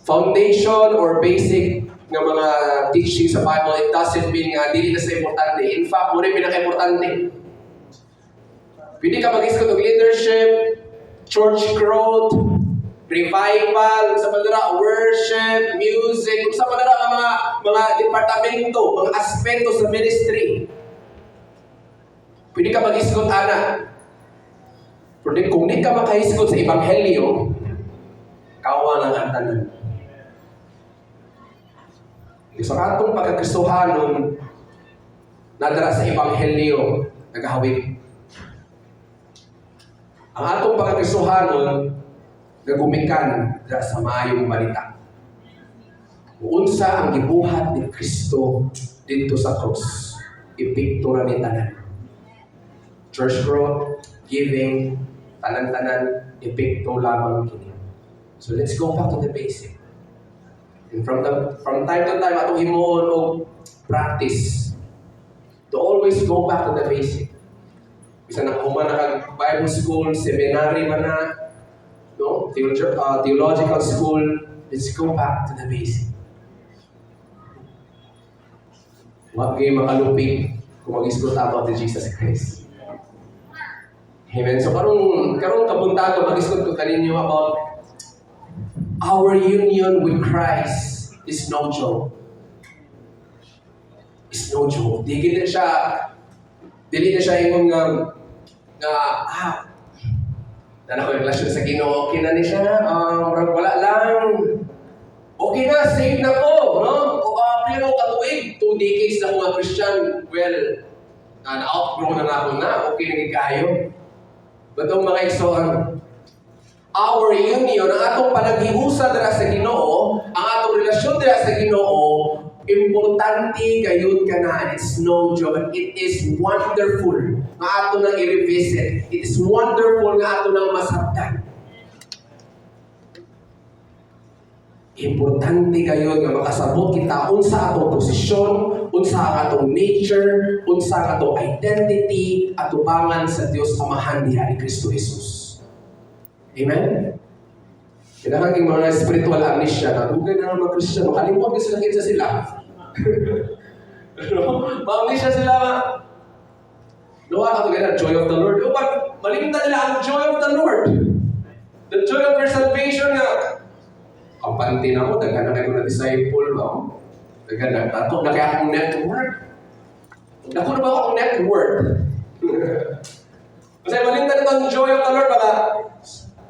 foundation or basic ng mga teaching sa Bible, it doesn't mean nga dili na sa importante. In fact, muna yung pinaka-importante. Pwede ka mag-isgot ng leadership, church growth, revival, sa manara, worship, music, sa manara mga departamento, mga aspeto sa ministry. Pwede ka mag-isgot, ana. Pero kung di ka makaisgot sa Ebanghelyo, kawa lang ang tanan. Sa atong pagkakristohanon, nadara sa Ebanghelyo, naghawig. Ang atong pagkakristohanon, nagumikan dira sa maayong balita. Unsa ang gibuhat ni Kristo dito sa krus, epekto ra ni tanan. Church growth, giving, tanan-tanan, epekto lamang kini. So let's go back to the basic. And from time to time, atong himuon o practice to always go back to the basic. Bisa na human na Bible school, seminary man na, no? Theological school, let's go back to the basic. Huwag kayo makalupig kung mag-isgot about the Jesus Christ. Amen. So karong kabuntago, mag-isgot ko kaninyo about our union with Christ is no joke. It's no joke. Dili na siya yung na ko relasyon sa Ginoo, okay na ni siya, wala lang. Okay na, saved na ko, no? Pero katuig, 2 decades na mga Christian, well, na-outgrow na ako na, okay na kayo. But ang mga igsoon, our union, ang atong panaghiusa dira sa Ginoo, ang atong relasyon dira sa Ginoo, importante gayud kana, and it's no joke. It is wonderful nga ato nang i-revisit. It is wonderful nga ato nang masabtan. Importante gayud nga makasabot kita unsa atong posisyon, unsa ang atong nature, unsa ang atong identity, atubangan sa Dios Amahan diha ni Kristo Jesus. Amen? Kailangan yung mga spiritual amnesia na dugay na mga Christian, makalimot ka sila kinsa sila. Ma-amnesia sila nga. Luwa ka ito ganyan, joy of the Lord. O pag malimta nila ang joy of the Lord. The joy of their salvation nga. Kampante na mo, daghan na kayo na disciple, no? Daghan na, tato na kaya akong network. Dako na ba akong network? Kasi malimta nito ang joy of the Lord, baka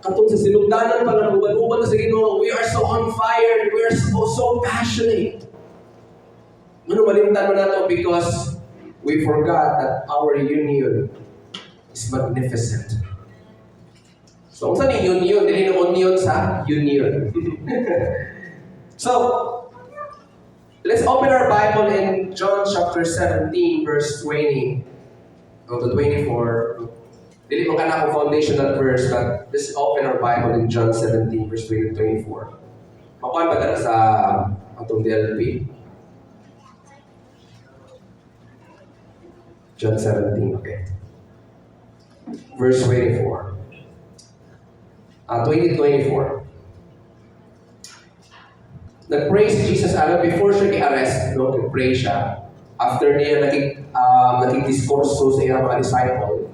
katong sa sinugdanan pa ng uban-uban na sa Ginoo, we are so on fire, we are so passionate. Ano malimtan mo na ito? Because we forgot that our union is magnificent. So, kung saan yung union? Dili na union sa union. So, let's open our Bible in John chapter 17, verse 20 to 24. Dili mo ka na akong foundational verse, but let's open our Bible in John 17, verse 20 to 24. Makuhan ba na sa atong DLP? John 17, okay. Verse 24. 20-24. Nag-pray si Jesus before siya i-arrest, no? Nag-pray siya. After niya naging-diskurso sa iyang mga disciple,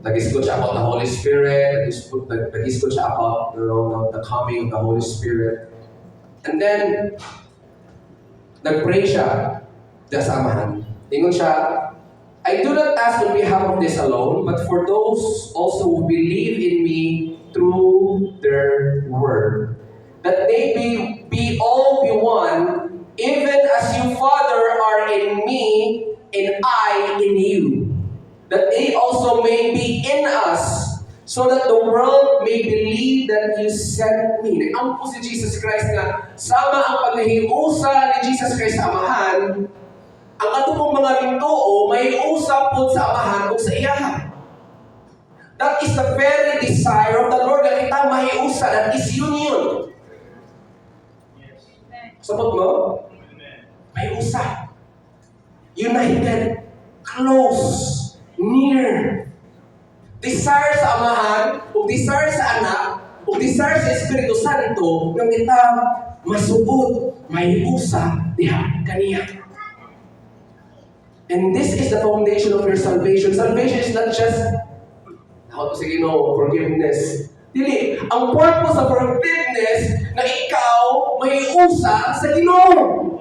nag-isgot siya about the Holy Spirit, nag-isgot siya about the coming of the Holy Spirit. And then, nag-pray siya sa Amahan. Ingon siya, I do not ask on behalf of this alone, but for those also who believe in me through their word, that they be all one, even as you, Father, are in me, and I in you, that they also may be in us, so that the world may believe that you sent me. Ang po si Jesus Christ nga, sama ang paghihiusa ni Jesus Christ sa Amahan, ang atong mga ginoo may usap po sa Amahan o sa iyahan. That is the very desire of the Lord na kita mahiusa. That is union. Sabot mo? Mahiusa. United. Close. Near. Desire sa Amahan o desire sa anak o ug desire sa Espiritu Santo nga kita masuot, may usa diha kaniya. And this is the foundation of your salvation. Salvation is not just how to say, forgiveness. Dili, ang purpose of forgiveness na ikaw may usa sa Ginoo.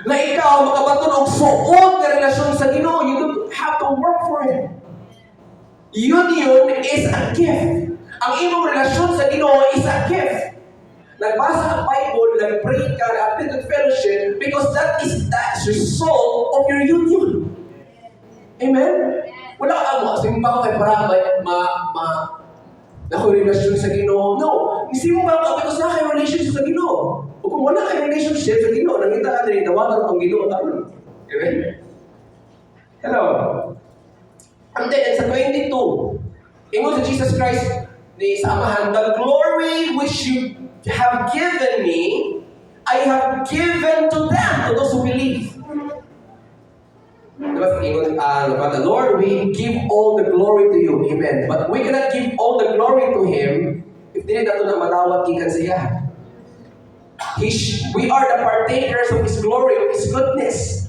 Na ikaw makabaton og suot nga relasyon sa Ginoo. You don't have to work for it. Union is a gift. Ang imong relasyon sa Ginoo is a gift. Nagbasa ang Bible, nag-pray ka, nag-attend fellowship, because that is the result of your union. Amen? Wala ka mo, simba ka kay para na relasyon sa Ginoo. No, simba ka because na kayo relationship sa Ginoo. O kung wala kayo relationship sa Ginoo, nangita ka rin, nawagan ang Ginoo taon. Amen? Hello? And then, sa 22, ingon sa Jesus Christ, ni sa Amahan, the glory which you have given me, I have given to them, to those who believe. Diba, the Lord, we give all the glory to you. Amen. But we cannot give all the glory to Him if dili nato na madawat gikan sa iya. We are the partakers of His glory, of His goodness.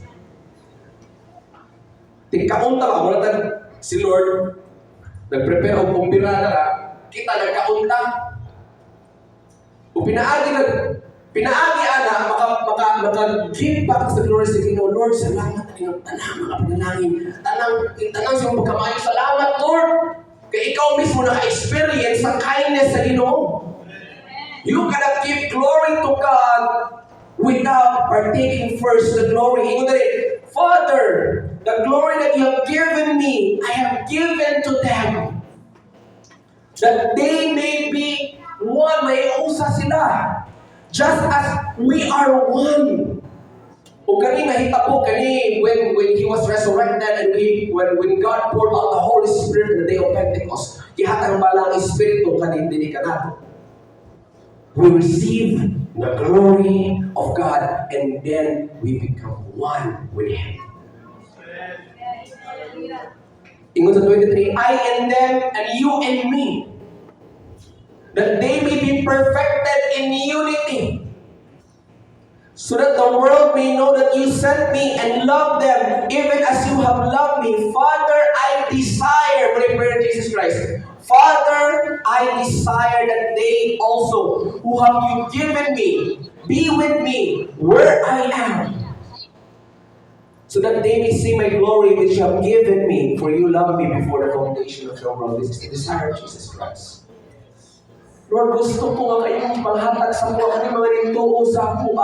Tingkaunta ka, mula si Lord, nag-prepare o kumbira na ka, kita nagkaunta. O pinaagi ana, maka-give back sa glory sa Ginoo. Lord, salamat ang tanang mga panalangin. Tanang sa mga pagkamayo. Salamat, Lord. Kaya ikaw mismo naka-experience sa kindness sa Ginoo. You cannot give glory to God without partaking first the glory. Father, the glory that you have given me, I have given to them. That they may be one, may usa sila. Just as we are one. O kani nahita po kani when he was resurrected and when God poured out the Holy Spirit on the day of Pentecost, gihatag balang Espiritu kani dinhi kanato. We receive the glory of God and then we become one with Him. Ingon sa 23, I and them and you and me, that they may be perfected in unity, so that the world may know that you sent me and love them, even as you have loved me. Father, I desire, prayer Jesus Christ, Father, I desire that they also, who have you given me, be with me where I am, so that they may see my glory which you have given me, for you loved me before the foundation of the world. This is the desire of Jesus Christ. Lord, gusto ko nga kayong panghatag sa mga kanyang mga rintuo sa ako.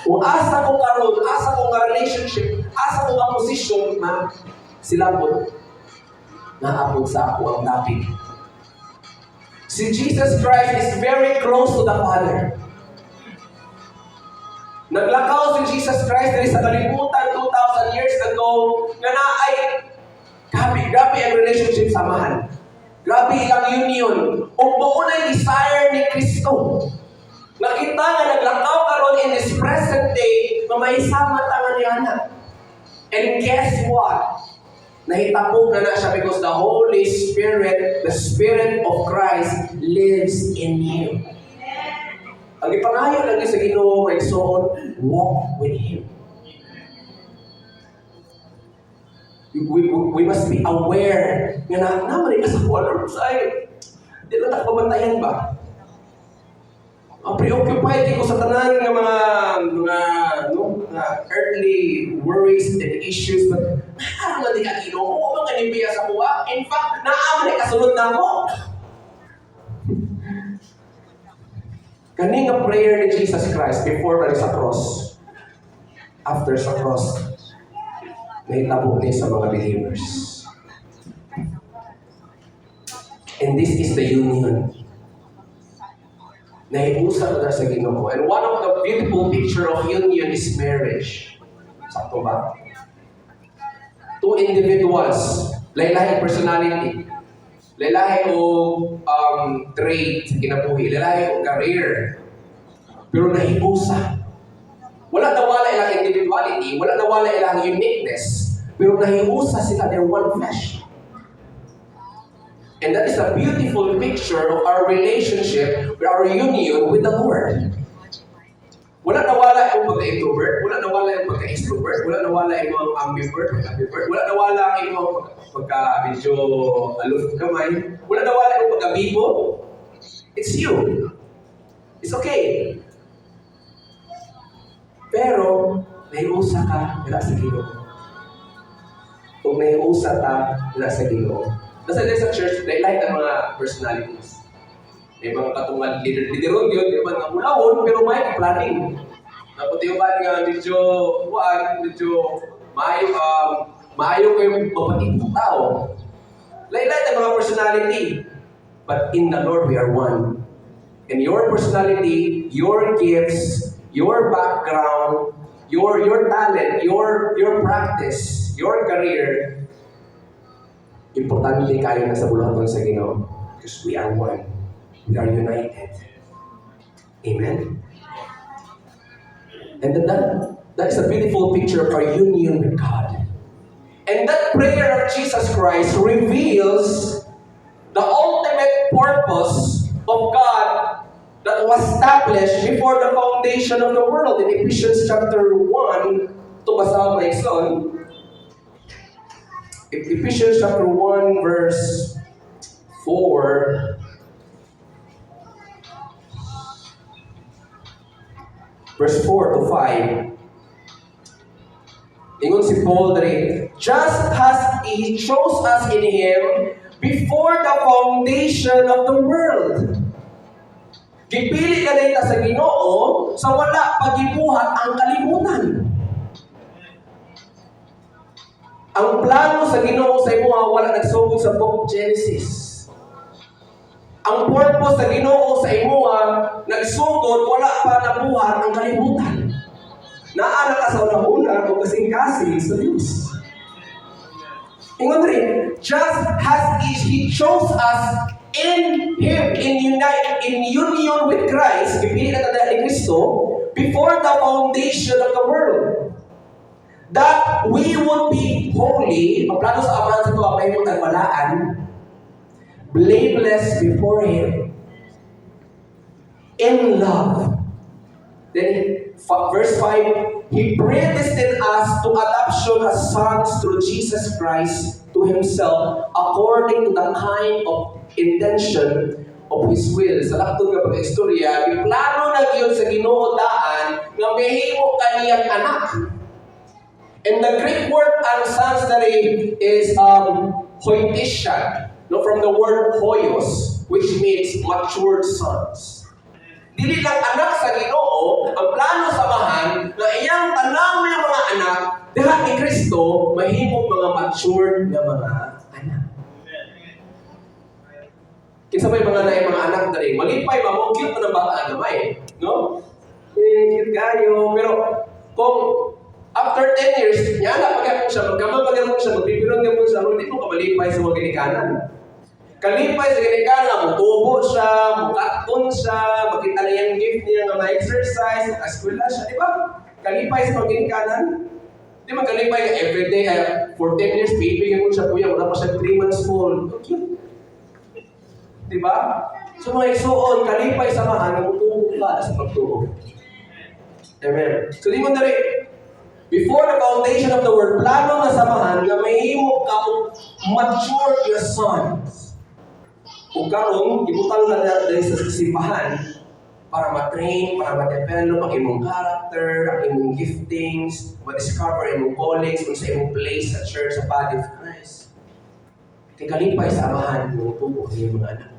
Kung asa ko karon, asa ko nga relationship, asa ko nga posisyon na sila po naapod sa ako ang dapit. Si Jesus Christ is very close to the Father. Naglakaw si Jesus Christ dahil sa kalibutan 2,000 years ago nga naay grabe ang relationship samahan. Grabe ilang union. Ug mao na desire ni Kristo. Nakita nga naglakaw karon in this present day nga may sama tangan ni ana. And guess what? Nahitabo na siya because the Holy Spirit, the Spirit of Christ lives in you. Ang ipangayo lang sa Ginoo may soul, walk with Him. We must be aware nga naman sa Lord sa'yo. Di na takpabantayan ba? Preoccupied ko sa tanan ng mga earthly worries and issues, but naharap na di ka Ginoo. Kung mga nibiya sa kuha, in fact, naaman ay kasunod na ako. Kani nga prayer ni Jesus Christ before sa cross, after sa cross, nahitabo niya sa mga believers. And this is the union. Nahiusa na sa Ginoo. And one of the beautiful picture of union is marriage. Sakto ba? Two individuals, lahi-lahi personality, lahi-lahi o trade sa kinabuhi, lahi-lahi o career. Pero nahiusa. Wala na wala ilang individuality, wala na wala ilang uniqueness, pero nahiusa sila, they're one flesh. And that is a beautiful picture of our relationship, our union with the Lord. Wala nawala yung pagka-introvert, wala nawala yung pagka-extrovert, wala nawala yung mga ambivert, pagka-ambivert, wala nawala yung mga pagka-medyo aloof kamay, wala nawala yung pagka-bibo. It's you. It's okay. Pero, naiusa ka, wala sa Ginoo. Kung naiusa ka, wala sa Ginoo. Nasa din sa church, like ang mga personalities. May mga katungan lideron yun, may mga ulawon, pero may planning. Dapat yung nga medyo maayo kayong mabatid tao. Like ang mga personality. But in the Lord, we are one. And your personality, your gifts, your background, your talent, your practice, your career, importante kayo na sa bulaton sa Ginoo. Because we are one. We are united. Amen? And that is a beautiful picture of our union with God. And that prayer of Jesus Christ reveals the ultimate purpose of God that was established before the foundation of the world. In Ephesians chapter 1, ito basa my son. Ephesians chapter 1 verse 4. Verse 4 to 5. Ingon si Paul dali, just as He chose us in Him before the foundation of the world. Gipili ka dito sa Ginoo sa wala pagibuhat ang kalibutan. Ang plano sa Ginoo sa imo wala nagsugod sa book Genesis. Ang purpose sa Ginoo sa imo nagsugod wala pa nabuhat ang kalibutan. Naana ka sa una o kasing-kasing sa Diyos. Ingon rin, just as He chose us in Him, in union with Christ, pipili na tayo ni Kristo, before the foundation of the world, that we would be holy, ang plano sa amahan sa ito, ang may mong tagmalaan, blameless before Him, in love. Then, verse 5, He predestined us to adoption as sons through Jesus Christ to Himself, according to the kind of intention of His will. Sa laktod nga pag-istorya, plano na yun sa Ginoo daan nga mahimo kaniyang anak. And the Greek word ang sons na is hoitician. No, from the word hoios, which means matured sons. Dili lang anak sa Ginoo, ang plano samahan na iyang tanang mga anak, diha ni Kristo, mahimong mga matured na mga anak. Kinsa may mga naay mga anak dali, malipay ba mo cute na bata na may, no? Cute kayo, pero kung after 10 years, niya na pagkakong siya, magkamang siya, magbibiron mo siya, hindi mo kamalipay sa mga ginikanan. Kalipay sa ginikanan, mutubo siya, mukaton siya, makita na yung gift niya na ma-exercise, ma-eskwela siya, di ba? Kalipay sa mga ginikanan. Di ba kalipay ka everyday, for 10 years, baby mo siya, kuya, wala pa siya 3 months old. Okay. Di ba? So mga igsuon, kalipay sa mahan, mutubo ka sa pagtubo. Amen. So di mo na rin, before the foundation of the world, plano na samahan na mahimo ka mature your sons. Kung karon, ibutang na natin sa simbahan para ma-train, para ma-develop ang imong character, ang imong giftings, ma-discover ang imong callings, kung sa imong place sa church, sa body of Christ. Kaya kalipay sa amahan, tubo ang iyong mga anak.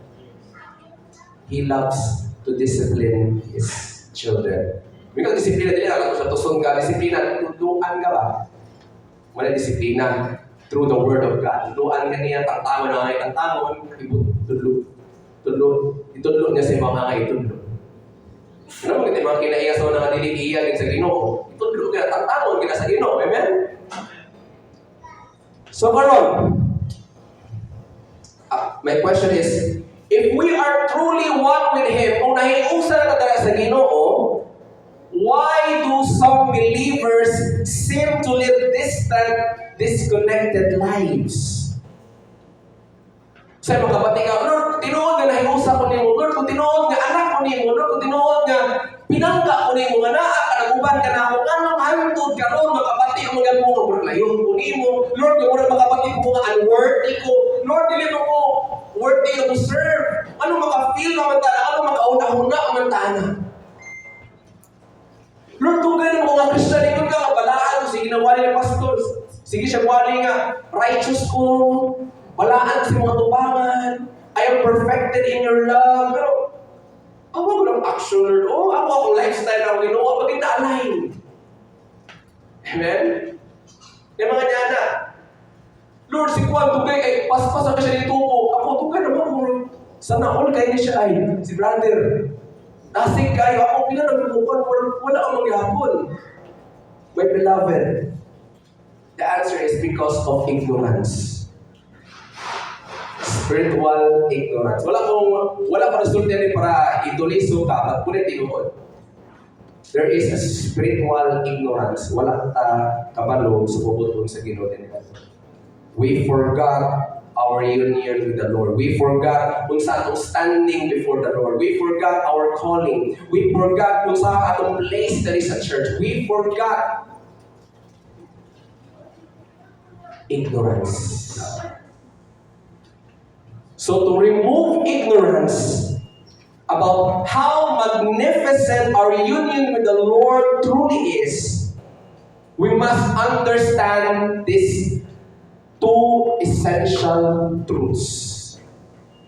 He loves to discipline His children. May disiplina din, alam ko sa tuson ka, disiplina, tutuan ka ba? Wala disiplina through the Word of God. Tutuan ka niya, tantawan na nga tantawan, itudlo niya sa mga itudlo. Ano mo, ito mga kinaiya sa mga diligiya sa Ginoo. Itudlo ka, tantawan ka sa Ginoo. Amen? So, karon, my question is, if we are truly one with Him, kung nahiusa na tayo sa Ginoo, why do some believers seem to live distant, disconnected lives? Sa makabati ka, Lord, kung tinuod nga nahiusa ko nimo, Lord, kung tinuod nga anak ko nimo, Lord, kung tinuod nga pinangka ko nimo, nga naa ka, naguban ka na ako, anong hantod ka, Lord, makabati ko mga mo, Lord, layon ko nimo, Lord, nga makabati ko nga unworthy ko, Lord, dili mo ko worthy to serve. Ano maka-feel naman tana, ano makauna-una naman tana. Lord, kung ganun mo nga Christian, ikaw ka kabalaan, sige na wali na pastor, sige siya wali nga, righteous ko, balaan sa mga tubangan, I am perfected in your love, pero, ako ko ng action, Lord, ako akong lifestyle na ginawa, maging na-align. Amen? Yung mga nyana, Lord, si Juan, tugay, pas-pasan ka siya dito po, ako, tugay naman, Lord, sana all kayo niya siya ay, si brother, nasig kayo, ako pila nagbubukan, wala akong magyapon. My beloved, the answer is because of ignorance. Spiritual ignorance. Wala pa resulta rin para ituliso ka, at punit tinuod. There is a spiritual ignorance. Wala ta kabalo sa pubuton sa Ginoo din. We forgot our union with the Lord. We forgot kung sa atong standing before the Lord. We forgot our calling. We forgot kung sa atong place that is a church. We forgot ignorance. So to remove ignorance about how magnificent our union with the Lord truly is, we must understand these two essential truths.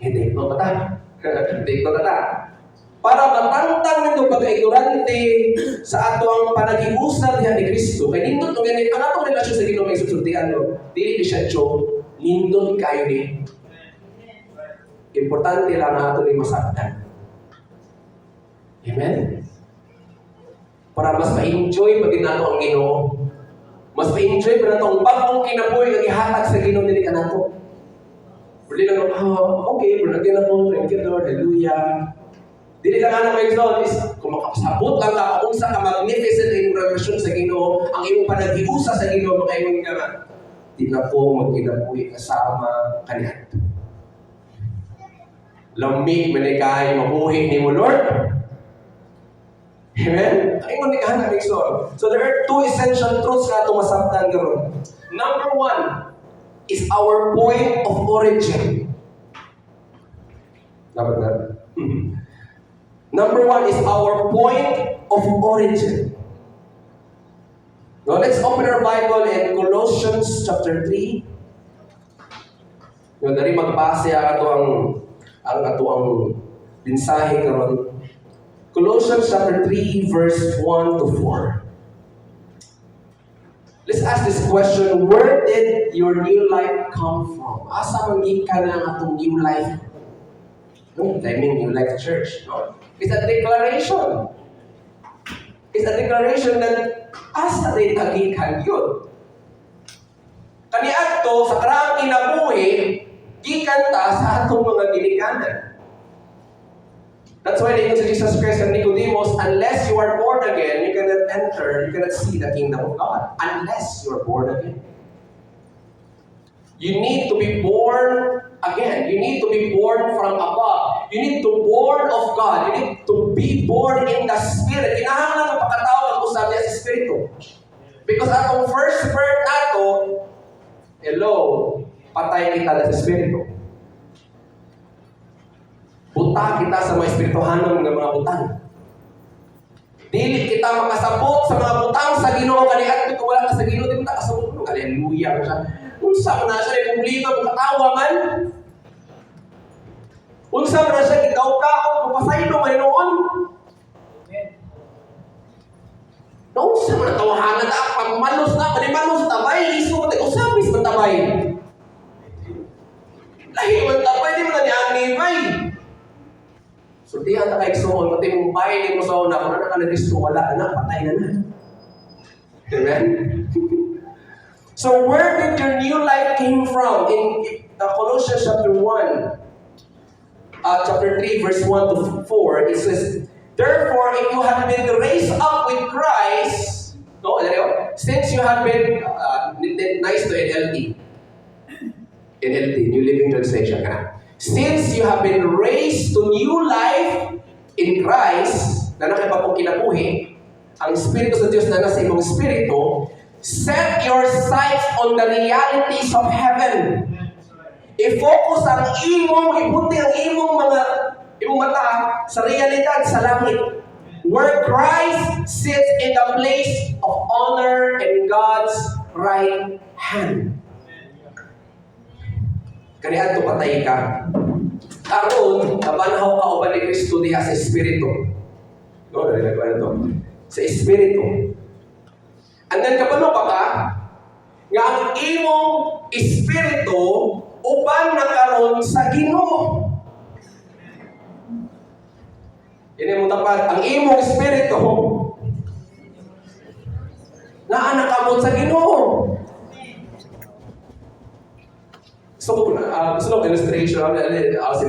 Take note na ta. Para matangtang nito pagka-ignorante sa ato ang panag-iusap niya ni Kristo, kaya nindot nung ganit, ang atong relasyon sa Ginoo may susultian, dili siya joke, nindot kayo ni. Importante lang na ato ni masaktan. Amen? Para mas ma-enjoy pag nato ang Ginoo. Mas ma-enjoy pa na itong bagong kinabuhi ang ihatag sa Ginoo nila ka na ito. Pwede lang, okay, pwede na po, thank you Lord, hallelujah. Dili lang nga may result is, kung makapasabot lang ka, kung sa ka magnificent na iyong relasyon sa Ginoo, ang iyong panag-iusa sa Ginoo, makaingon ka nga, di na po mag-kinabuhi kasama kanihan. Lamig, manikay, mabuhi ni mo, Lord. Amen? Ay mo ni kahan ang exor. So there are two essential truths na itong masabtan gano'n. Number one is our point of origin. Dapat na? Number one is our point of origin. Now let's open our Bible in Colossians chapter 3. Yung dari magbase ang ato ang mensahe karon. Colossians chapter 3, verse 1 to 4. Let's ask this question, where did your new life come from? Asa manggig ka ng atong new life? No, I mean new life church. No? It's a declaration. It's a declaration that asa rin nagikan yun. Kaniadto sa karaang kinabuhi, gikan ta sa atong mga ginikanan. That's why they say Jesus Christ and Nicodemus, unless you are born again, you cannot enter, you cannot see the kingdom of God. Unless you are born again. You need to be born again. You need to be born from above. You need to be born of God. You need to be born in the Spirit. Kinahanglan ng pagkatawag ko sa Espiritu. Because atong first birth nato, hello, patay kita sa Espiritu. Buta kita sa mga espirituhanon ng mga butang. Dili kita makasabot sa mga butang sa Ginoo kaniadto kung wala ka sa Ginoo, di mo kasabot mo. Hallelujah siya. Unsa man na siya problema mo katawa man. Unsa man na siya gikaw-kaw kung pasaylo man noon. Unsa man tawahanan ta pag malos na, manimalos tabay, iso mo tayo sabis man tabay. Lahi man tabay, di mo na ni bay. So di ang nakaigsoon, pati mong bahay ni mo sa una, kung ano ka na-Kristo, wala na, patay na na. Amen? So where did your new life came from? In Colossians chapter 1, chapter 3, verse 1 to 4, it says, therefore, if you have been raised up with Christ, since you have been, nice to NLT, New Living Translation ka na. Since you have been raised to new life in Christ, na nakipagpong kinabuhi, ang Espiritu sa Diyos na nasa imong Espiritu, set your sights on the realities of heaven. I-focus ang ibuti ang imong mata sa realidad sa langit. Where Christ sits in the place of honor in God's right hand. Kanihan to patay ka. Karon, nabanhaw ka uban ni Kristo diha sa Espiritu. No, narinig ko na to. Sa Espiritu. And then kapano pa ka? Nga ang imong Espiritu uban na karon sa Ginoo. Ini mo tapat, ang imong Espiritu na nakamot sa Ginoo. Gusto ko illustration.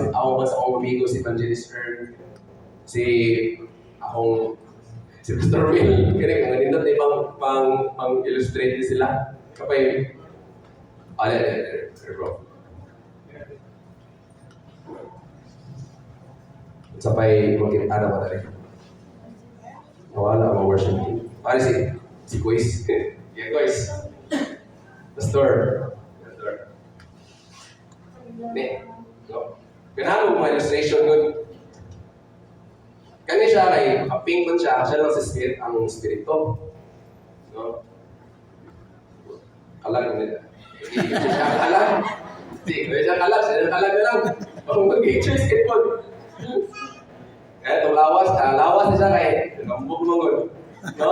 Ako mas akong amigo si Evangelist Earn. Si Pastor Will. Kaya kung ganito pang illustrate sila. Kapay, bro. Sapay magkita na ba rin? Nawala ang worship team. Pare si Quiz. Yeah, Quiz. Pastor. No? Ganahan mo mga illustration nun. Kanya siya kay kaping man siya lang sa spirit, ang spirito. No? Kalag nila. Hindi siya kalag. Siya kalag na lang. Kung mag-choice kay Paul. Kaya itong lawas na siya kay nambog mangod. No?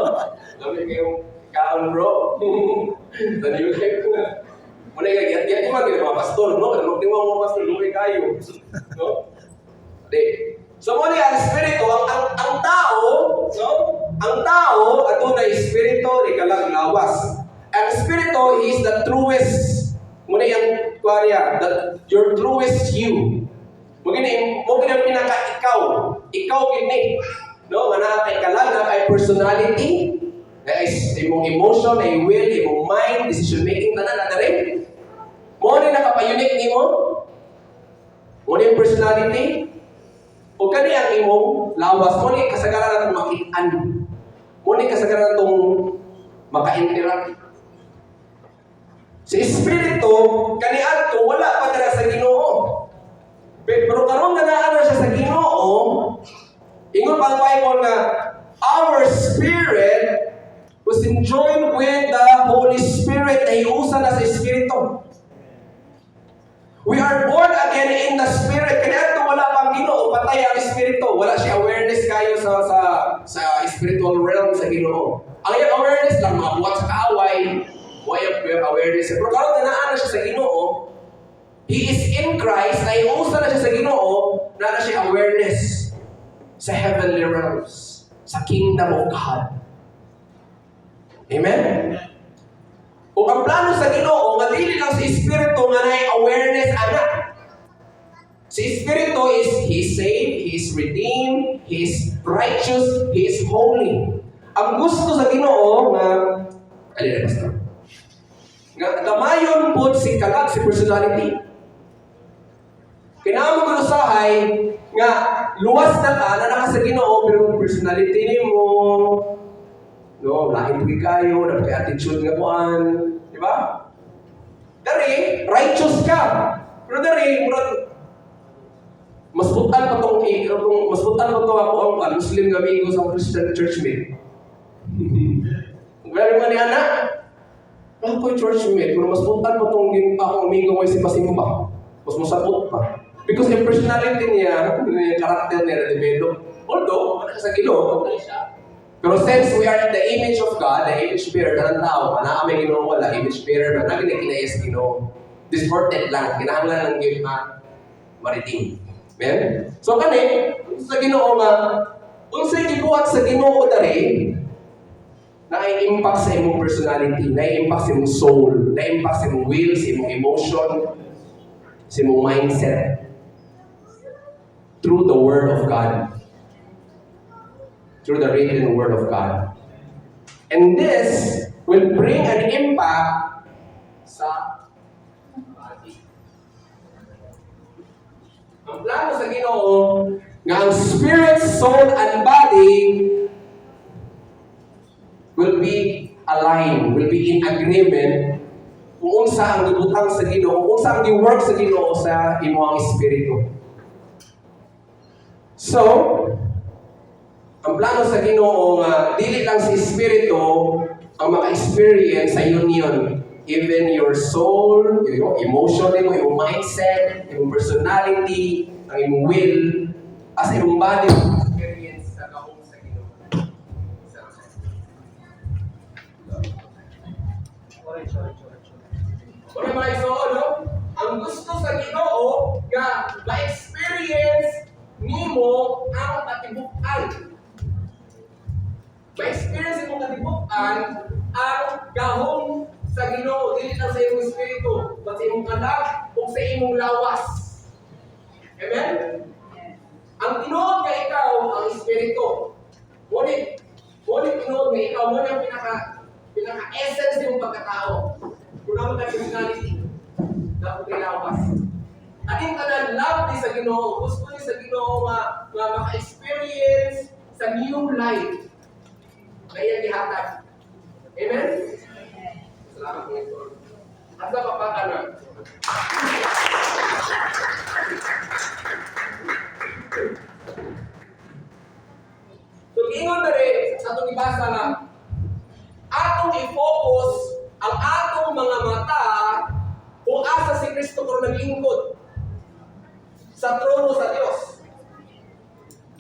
Lamig kayong kaon bro. Taniyot kayo na. Muna yung yan mga pastor, no? Ano mga pastor, lumay kayo. No? So muna ang Espiritu, ang tao, no? Ang tao, ato na Espiritu, ikalang lawas. Ang Espiritu is the truest, muna yung kwarya, your truest you. Muna yung pinaka-ikaw. Ikaw gini. No? Mana kay kalang, na kay personality, na imong emotion, na will, imong mind, decision making, tanan na rin. Muna yung nakapa-unique ni mo. Muna yung personality. O kani ang imong lawas. Muna yung kasagaran na itong makitaan. Muna yung kasagaran na itong maka-interact. Sa Espiritu, kani ato, wala pa na sa Ginoo. Pero karon na naano siya sa Ginoo, ingon pa ang Bible na our spirit was enjoined with the Holy Spirit na iusa na sa Espiritu. We are born again in the Spirit. Kaya ito wala pang Ginoo, patay ang Espiritu. Wala siya awareness kayo sa spiritual realm sa Ginoo. Ang yung awareness lang, mga buhat sa kaaway, wala awareness. Pero karon na naana siya sa Ginoo, He is in Christ, na iusa na siya sa Ginoo, na siya awareness sa heavenly realms, sa kingdom of God. Amen? Kung ang plano sa Ginoo, madili lang sa Espiritu nga na awareness anak. Si Espiritu is He is saved, He is redeemed, He is righteous, He is holy. Ang gusto sa Ginoo nga alin pastor. Nga gamayon pud si kalag si personality. Kinahanglan ko usahay nga luwas na ka na naka sa Ginoo pero personality nimo no, lain pagi kayo, napay attitude nga buwan, di ba? Dari, righteous ka. Pero dari, mas putan pa tong ako ang Muslim nga amigo sa Christian church mate. Very man ni anak. Ako church mate, pero mas putan pa tong akong amigo ko si Pasimba. Mas masabot pa. Because yung personality niya, yung character niya na-develop. Although, wala sa Ginoo, wala siya. Pero since we are in the image of God, the image bearer ng tao, naamay Ginoo wala, image bearer na namin kinayas Ginoo. Distorted lang, kinahanglan ng give mariting. Amen? So kani, sa Ginoo nga, unsay gibuhat sa Ginoo dari, na-impact sa imong personality, na-impact sa imong soul, na-impact sa imong will, sa imong emotion, sa imong mindset. Through the Word of God. Through the written Word of God. And this will bring an impact sa body. Ang plano sa Ginoo nga ang spirit, soul, and body will be aligned, will be in agreement kung unsa ang gibutang sa Ginoo, kung unsa ang gi-work sa Ginoo sa imong espiritu. So, ang plano sa Ginoo nga dili lang sa espiritu ang maka-experience sa union. Even your soul, your emotion, yung mindset, yung personality, ang imong will, as imong body, experience sa kaong sa Ginoo. Kung mga isoon, no? Ang gusto sa Ginoo nga ma-experience nimo ang katibukan. Ma-experience mo katibukan ang gahong sa Ginoo, dili lang sa imong espiritu, but sa imong kalag o sa imong lawas. Amen? Ang tinuod nga ikaw ang espiritu. Ngunit tinuod nga ikaw mo ang pinaka-essence ng pagkatao. Kung ano ka personality, dapat kay lawas. Ating tanan love sa Ginoo, gusto ni sa Ginoo nga maka-experience sa new life. Kaya gihatag. Amen? Salamat po ito. Asa papaka na? So, ingon na rin sa itong ibasa na atong i-focus ang atong mga mata kung asa si Kristo kung naglingkod sa trono sa Diyos.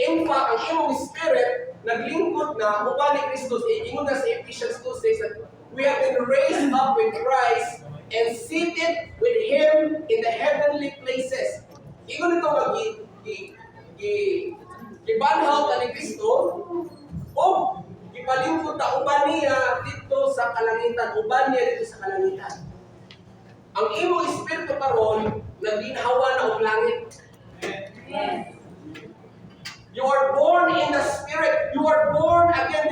In fact, ang imong spirit naglingkod na uban ni Kristo. Ingon na sa Ephesians 2 says that we have been raised up with Christ and seated with Him in the heavenly places. Ingon ito nga gibanhaw ka ni Kristo o ipalingkod na uban niya dito sa kalangitan, uban niya dito sa kalangitan. Ang imong espiritu karon nagginhawa na og langit. You are born in the Spirit. You are born again.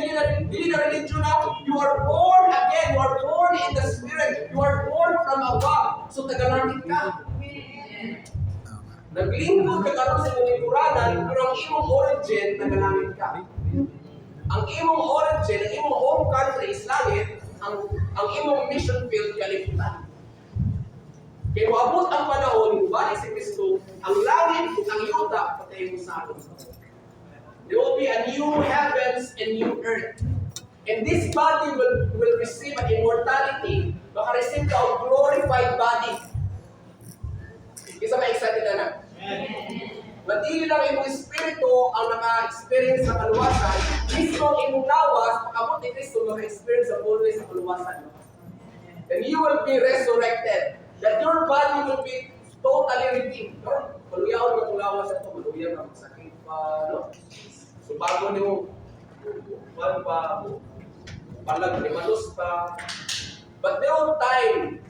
Dili na religion na. You are born again. You are born in the Spirit. You are born from above. So tagalangit ka. Naglingkod ka karon sa imong lingkuranan, pero ang imong origin tagalangit ka. Ang imong origin, ang imong home country is langit. Ang imong mission field kalibutan. Kaya maabot ang panahon, balik si Kristo, ang langit ug ang yuta patay mo sa atin. There will be a new heavens and new earth. And this body will receive an immortality. Maka-receive ka of glorified body. Isa ma-excited na. Matili lang imong espiritu ang naka-experience sa kaluwasan. Mismo ang imong lawas, pag-abot ni Kristo, maka-experience sa fullness sa kaluwasan. And you will be resurrected. That your body will be totally redeemed. No? Maluyaw mo itong lawas ito. Maluyaw ka magsakit pa. No? So bago niyo buwan pa, palag ni malus pa. But there will time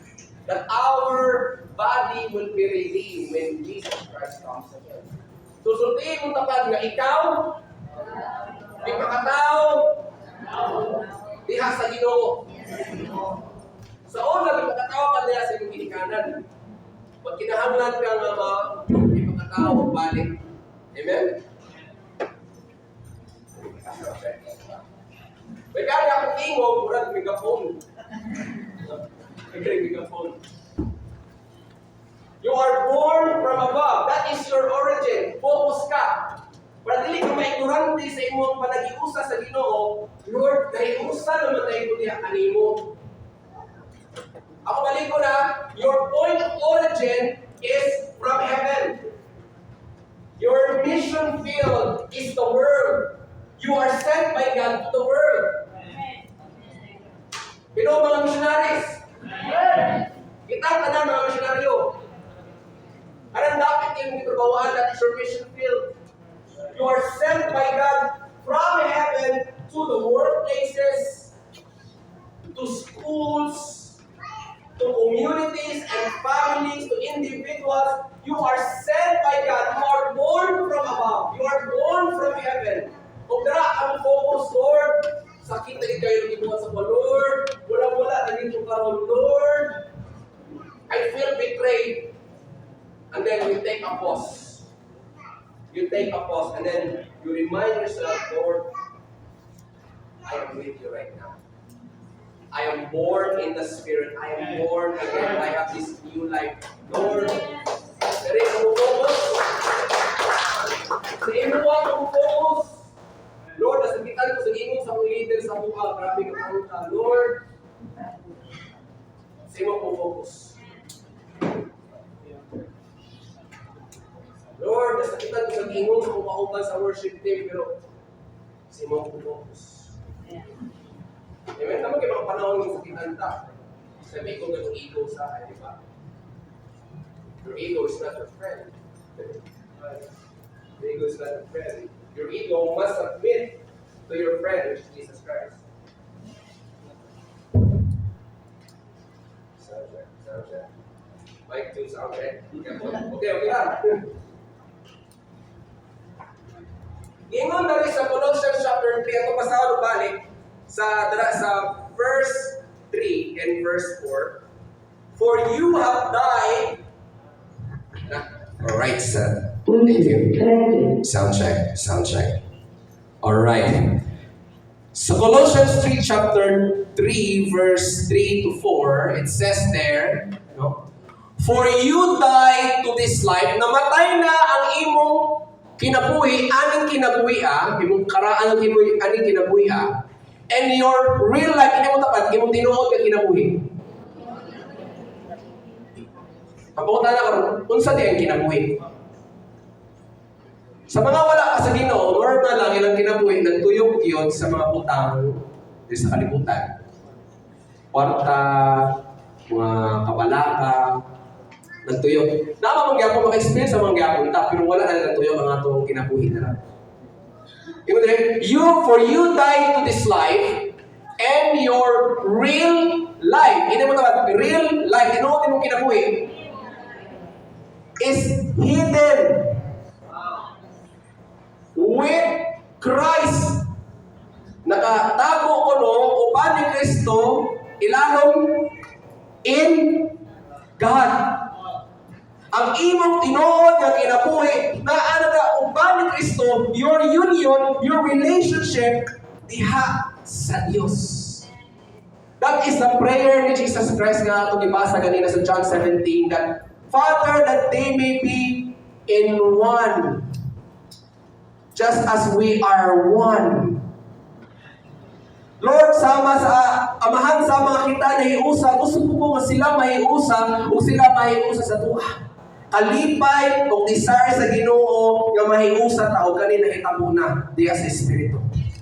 that our body will be redeemed when Jesus Christ comes again. So sultihin mong tapad nga ikaw, di makatao, diha sa Ginoo. Sa una, di makatao ka diha sa iyong ginikanan. Pag kinahanglan ka nga di makatao, balik. Amen? May kaya akong tingog, murag megaphone. Megaphone. You are born from above. That is your origin. Focus ka. Para dili ka maignorante sa imong panagiusa sa Ginoo, Lord, nahiusa naman tayo diha kanimo. Ako balik ko na, your point of origin is from heaven. Your mission field is the world. You are sent by God to the world. Pero mga missionaries, kita tanan mga misyonaryo. Anong dapat yung itrabawan at your mission field? You are sent by God from heaven to the workplaces, to schools, to communities and families, to individuals. You are sent by God. You are born from above. You are born from heaven. Kung dara ang focus, Lord, sakit na kayo ng ibuhat sa Lord, wala na dito karon, Lord, I feel betrayed. And then we take a pause. that, Lord, I am with you right now. I am born in the Spirit. I am born again. I have this new life. Lord, there is no focus. Sa imo ako focus. Lord, nasakitan ko sa ingon sa mga leader sa buha. Grabe ka kanta. Lord, sa imo ko focus. Lord, nasakitan ko sa ingon sa mga kauban sa worship team. Pero sa imo ko focus. Amen. Naman kayo mga panahon ng sakitan ta. Sabi ko ganong ego sa akin, di ba? Your ego is not your friend. Your ego is not your friend. Your ego must submit to your friend, which is Jesus Christ. Sound check. Mic 2, sound check. Okay lang. Ingon na rin sa Colossians chapter 3, ito pasahod balik sa verse 3 and verse 4. For you have died. Alright, sir. Thank you. Sound check. Alright. So Colossians 3 chapter 3 verse 3 to 4, it says there, no? For you died to this life, namatay na ang imong kinabuhi, aning kinabuhi imong karaan ng aning kinabuhi and your real life, hindi mo tapat, imong tinuod ka kinabuhi. Papunta na karon, unsa di ang kinabuhi? Sa mga wala ka sa Ginoo, normal lang ilang kinabuhi, nagtuyok yun sa mga utang sa kalibutan. Kwarta, mga kabalaka, nagtuyok. Nama mong gyapon maka-experience sa mga gyapon ta, pero wala na nagtuyok ang atong kinabuhi na lang. For you died to this life and your real life. Hindi mo tapat, real life, tinuod mo kinabuhi is hidden with Christ. Nakatago ko no, uban ni Kristo, ilalong in God. Ang imong tinuod nga kinabuhi na ano ka uban ni Kristo, your union, your relationship diha sa Dios. That is the prayer ni Jesus Christ nga itong ibasa ganina sa John 17 that Father, that they may be in one, just as we are one. Lord, sama sa amahan sa mga kita na hiusa, gusto ko nga sila mahiusa o sila mahiusa sa tuwa. Kalipay o desire sa Ginoo nga mahiusa tao kanina hitabo na diya sa Espiritu.